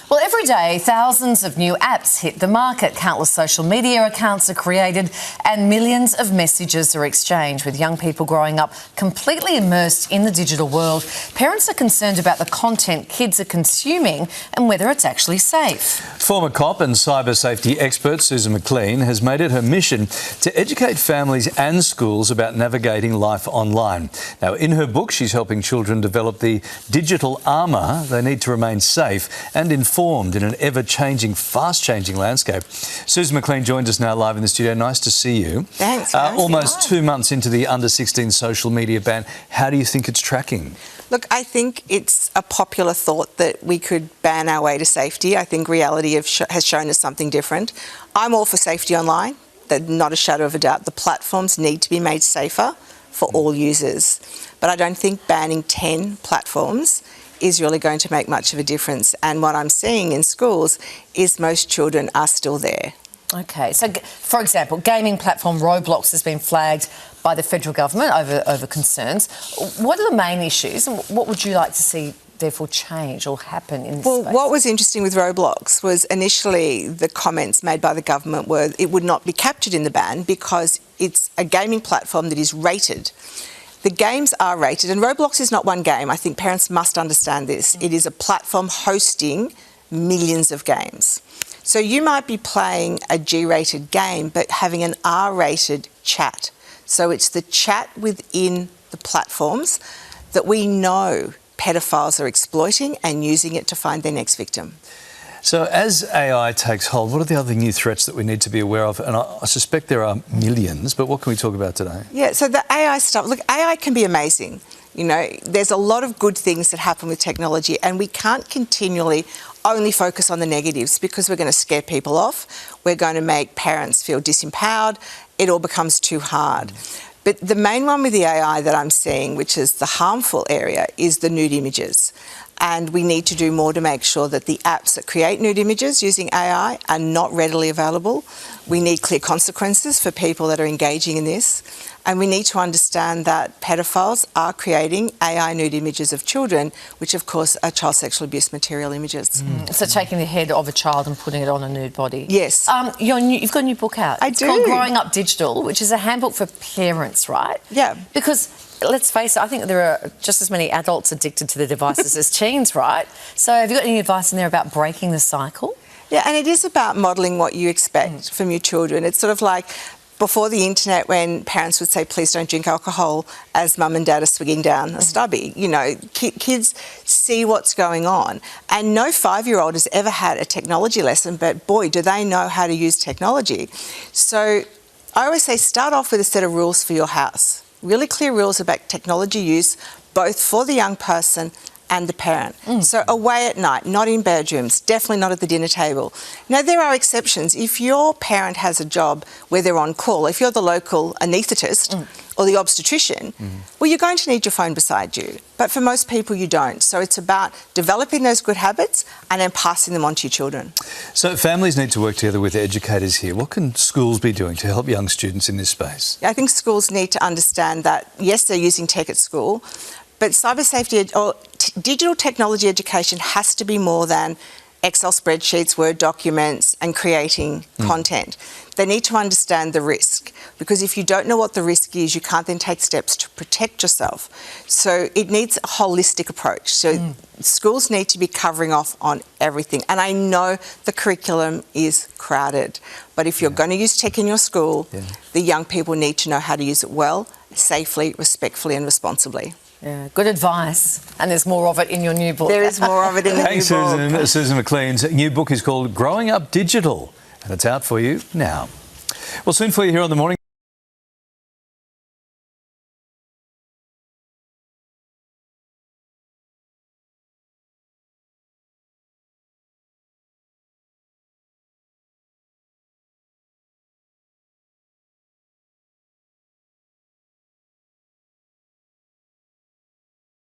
Well, every day, thousands of new apps hit the market. Countless social media accounts are created and millions of messages are exchanged. With young people growing up completely immersed in the digital world, parents are concerned about the content kids are consuming and whether it's actually safe. Former cop and cyber safety expert Susan McLean has made it her mission to educate families and schools about navigating life online. Now, in her book, she's helping children develop the digital armour they need to remain safe and informed in an ever-changing, fast-changing landscape. Susan McLean joins us now live in the studio. Nice to see you. Thanks. Almost 2 months into the under-16 social media ban. How do you think it's tracking? Look, I think it's a popular thought that we could ban our way to safety. I think reality has shown us something different. I'm all for safety online, not a shadow of a doubt. The platforms need to be made safer for all users. But I don't think banning 10 platforms is really going to make much of a difference. And what I'm seeing in schools is most children are still there. OK, so for example, gaming platform Roblox has been flagged by the federal government over concerns. What are the main issues and what would you like to see therefore change or happen in this space? Well, what was interesting with Roblox was initially the comments made by the government were it would not be captured in the ban because it's a gaming platform that is rated. The games are rated, and Roblox is not one game. I think parents must understand this. It is a platform hosting millions of games. So you might be playing a G-rated game, but having an R-rated chat. So it's the chat within the platforms that we know pedophiles are exploiting and using it to find their next victim. So as AI takes hold, what are the other new threats that we need to be aware of? And I suspect there are millions, but what can we talk about today? Yeah, so the AI stuff, look, AI can be amazing. You know, there's a lot of good things that happen with technology and we can't continually only focus on the negatives because we're going to scare people off. We're going to make parents feel disempowered. It all becomes too hard. But the main one with the AI that I'm seeing, which is the harmful area, is the nude images. And we need to do more to make sure that the apps that create nude images using AI are not readily available. We need clear consequences for people that are engaging in this. And we need to understand that pedophiles are creating AI nude images of children, which of course are child sexual abuse material images. So taking the head of a child and putting it on a nude body. Yes. You've got a new book out. I do. It's called Growing Up Digital, which is a handbook for parents, right? Yeah. Because let's face it, I think there are just as many adults addicted to the devices as teens, right? So have you got any advice in there about breaking the cycle? Yeah, and it is about modelling what you expect from your children. It's sort of like before the internet when parents would say, please don't drink alcohol as mum and dad are swigging down a stubby. You know, kids see what's going on. And no 5-year-old has ever had a technology lesson, but boy, do they know how to use technology. So I always say start off with a set of rules for your house. Really clear rules about technology use, both for the young person and the parent. So away at night, not in bedrooms, definitely not at the dinner table. Now, there are exceptions. If your parent has a job where they're on call, if you're the local anaesthetist or the obstetrician, well, you're going to need your phone beside you. But for most people, you don't. So it's about developing those good habits and then passing them on to your children. So families need to work together with educators here. What can schools be doing to help young students in this space? I think schools need to understand that, yes, they're using tech at school, but cyber safety or digital technology education has to be more than Excel spreadsheets, Word documents and creating content. They need to understand the risk because if you don't know what the risk is, you can't then take steps to protect yourself. So it needs a holistic approach. So schools need to be covering off on everything. And I know the curriculum is crowded, but if you're going to use tech in your school, the young people need to know how to use it well, safely, respectfully and responsibly. Yeah, good advice. And there's more of it in your new book. There is more of it in the Thanks, new book. Susan. Susan McLean's new book is called Growing Up Digital, and it's out for you now. Well, soon for you here on The Morning.